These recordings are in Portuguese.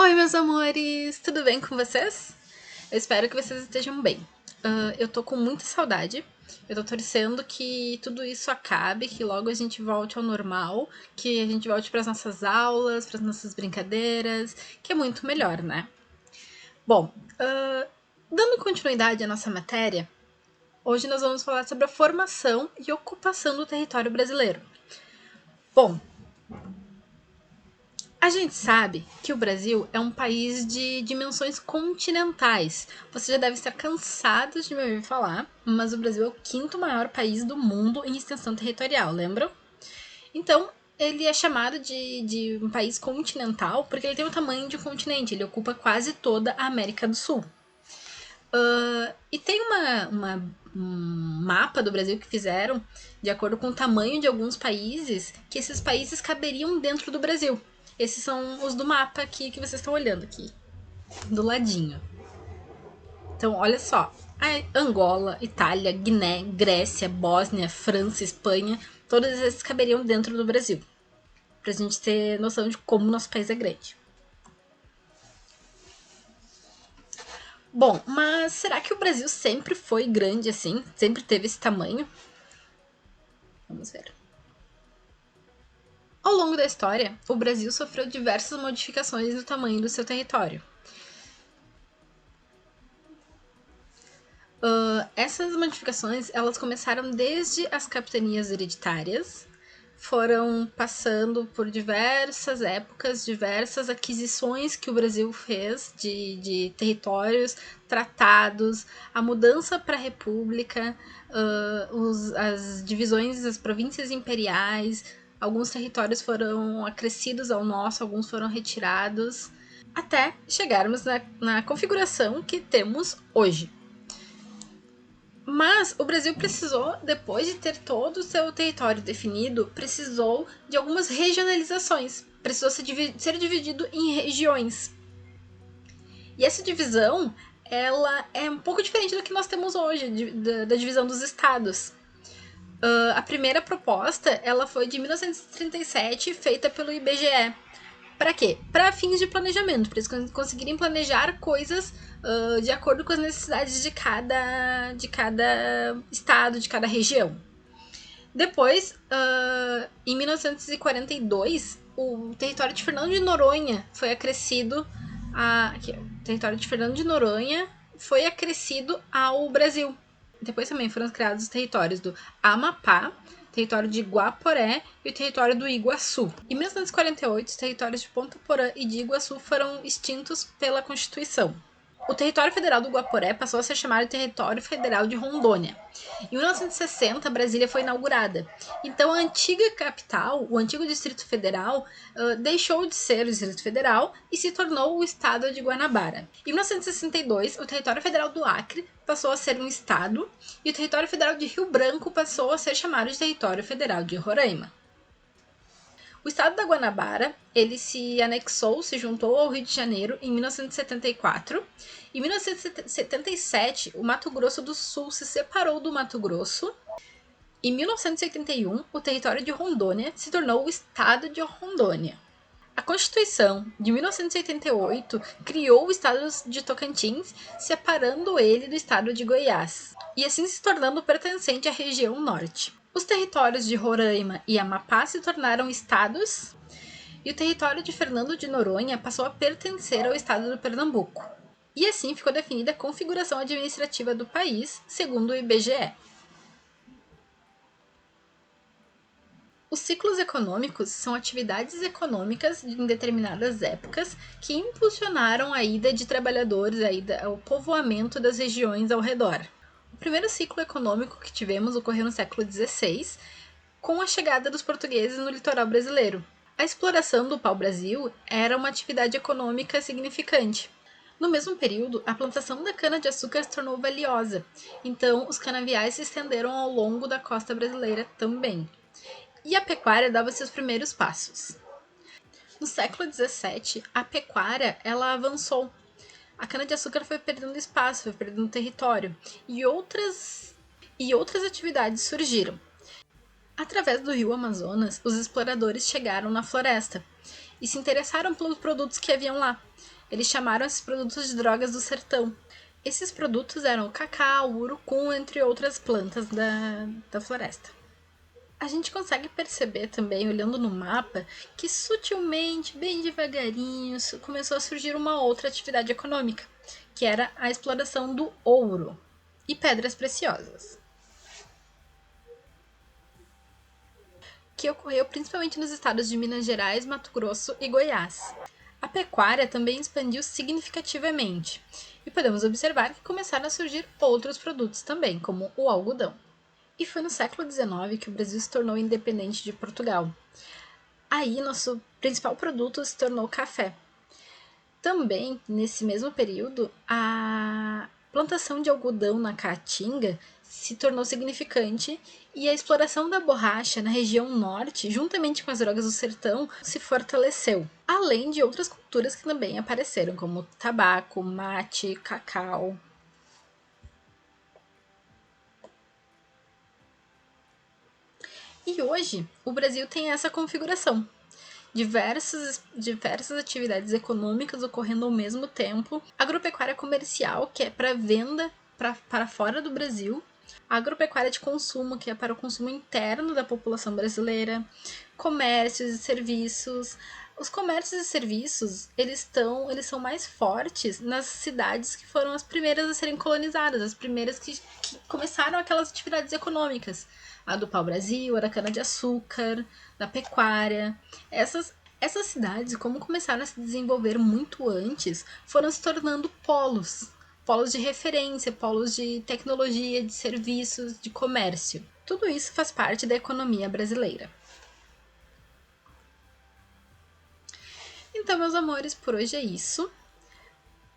Oi, meus amores! Tudo bem com vocês? Eu espero que vocês estejam bem. Eu tô com muita saudade. Eu tô torcendo que tudo isso acabe, que logo a gente volte ao normal, que a gente volte para as nossas aulas, para as nossas brincadeiras, que é muito melhor, né? Bom, dando continuidade à nossa matéria, hoje nós vamos falar sobre a formação e ocupação do território brasileiro. Bom, a gente sabe que o Brasil é um país de dimensões continentais. Você já deve estar cansado de me ouvir falar, mas o Brasil é o quinto maior país do mundo em extensão territorial, lembram? Então, ele é chamado de um país continental porque ele tem o tamanho de um continente, ele ocupa quase toda a América do Sul. E tem um mapa do Brasil que fizeram, de acordo com o tamanho de alguns países, que esses países caberiam dentro do Brasil. Esses são os do mapa aqui que vocês estão olhando aqui, do ladinho. Então, olha só. Angola, Itália, Guiné, Grécia, Bósnia, França, Espanha, todos esses caberiam dentro do Brasil. Pra gente ter noção de como o nosso país é grande. Bom, mas será que o Brasil sempre foi grande assim? Sempre teve esse tamanho? Vamos ver. Ao longo da história, o Brasil sofreu diversas modificações no tamanho do seu território. Essas modificações elas começaram desde as capitanias hereditárias, foram passando por diversas épocas, diversas aquisições que o Brasil fez de territórios, tratados, a mudança para a república, as divisões das províncias imperiais, alguns territórios foram acrescidos ao nosso, alguns foram retirados, até chegarmos na configuração que temos hoje. Mas o Brasil precisou, depois de ter todo o seu território definido, precisou de algumas regionalizações. Precisou ser dividido em regiões. E essa divisão, ela é um pouco diferente do que nós temos hoje, da divisão dos estados. A primeira proposta, ela foi de 1937, feita pelo IBGE. Para quê? Para fins de planejamento, para eles conseguirem planejar coisas de acordo com as necessidades de cada estado, de cada região. Depois, em 1942, o território de Fernando de Noronha foi acrescido o território de Fernando de Noronha foi acrescido ao Brasil. Depois também foram criados os territórios do Amapá, território de Guaporé e o território do Iguaçu. Em 1948, os territórios de Ponta Porã e de Iguaçu foram extintos pela Constituição. O território federal do Guaporé passou a ser chamado de Território Federal de Rondônia. Em 1960, Brasília foi inaugurada. Então, a antiga capital, o antigo Distrito Federal, deixou de ser o Distrito Federal e se tornou o Estado de Guanabara. Em 1962, o Território Federal do Acre passou a ser um estado e o Território Federal de Rio Branco passou a ser chamado de Território Federal de Roraima. O estado da Guanabara, ele se juntou ao Rio de Janeiro em 1974. Em 1977, o Mato Grosso do Sul se separou do Mato Grosso. Em 1981, o território de Rondônia se tornou o estado de Rondônia. A Constituição de 1988 criou o estado de Tocantins, separando ele do estado de Goiás, e assim se tornando pertencente à região norte. Os territórios de Roraima e Amapá se tornaram estados e o território de Fernando de Noronha passou a pertencer ao estado do Pernambuco. E assim ficou definida a configuração administrativa do país, segundo o IBGE. Os ciclos econômicos são atividades econômicas em determinadas épocas que impulsionaram a ida de trabalhadores, o povoamento das regiões ao redor. O primeiro ciclo econômico que tivemos ocorreu no século XVI, com a chegada dos portugueses no litoral brasileiro. A exploração do pau-brasil era uma atividade econômica significante. No mesmo período, a plantação da cana-de-açúcar se tornou valiosa, então os canaviais se estenderam ao longo da costa brasileira também. E a pecuária dava seus primeiros passos. No século XVII, a pecuária ela avançou. A cana-de-açúcar foi perdendo espaço, foi perdendo território, e outras atividades surgiram. Através do rio Amazonas, os exploradores chegaram na floresta e se interessaram pelos produtos que haviam lá. Eles chamaram esses produtos de drogas do sertão. Esses produtos eram o cacau, o urucum, entre outras plantas da floresta. A gente consegue perceber também, olhando no mapa, que sutilmente, bem devagarinho, começou a surgir uma outra atividade econômica, que era a exploração do ouro e pedras preciosas, que ocorreu principalmente nos estados de Minas Gerais, Mato Grosso e Goiás. A pecuária também expandiu significativamente, e podemos observar que começaram a surgir outros produtos também, como o algodão. E foi no século XIX que o Brasil se tornou independente de Portugal. Aí, nosso principal produto se tornou o café. Também, nesse mesmo período, a plantação de algodão na Caatinga se tornou significante e a exploração da borracha na região norte, juntamente com as drogas do sertão, se fortaleceu. Além de outras culturas que também apareceram, como tabaco, mate, cacau. E hoje, o Brasil tem essa configuração. Diversas atividades econômicas ocorrendo ao mesmo tempo. Agropecuária comercial, que é para venda para fora do Brasil. Agropecuária de consumo, que é para o consumo interno da população brasileira. Comércios e serviços. Os comércios e serviços, eles são mais fortes nas cidades que foram as primeiras a serem colonizadas, as primeiras que começaram aquelas atividades econômicas. A do pau-brasil, a da cana-de-açúcar, da pecuária. Essas cidades, como começaram a se desenvolver muito antes, foram se tornando polos. Polos de referência, polos de tecnologia, de serviços, de comércio. Tudo isso faz parte da economia brasileira. Então, meus amores, por hoje é isso.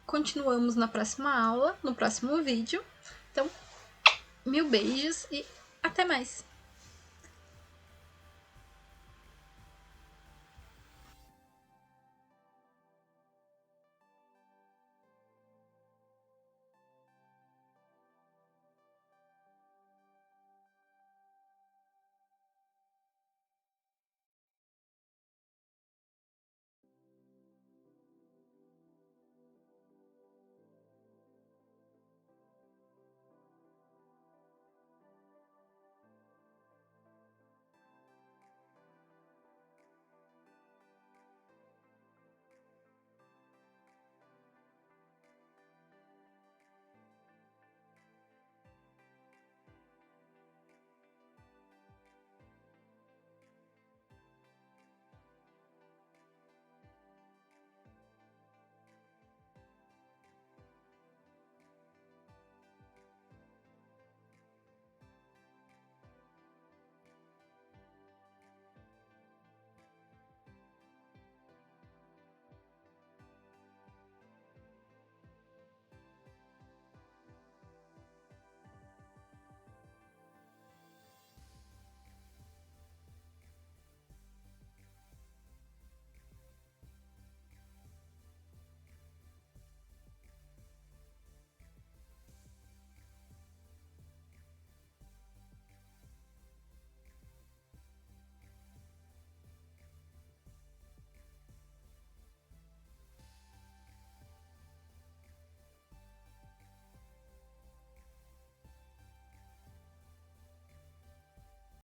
Continuamos na próxima aula, no próximo vídeo. Então, mil beijos e até mais!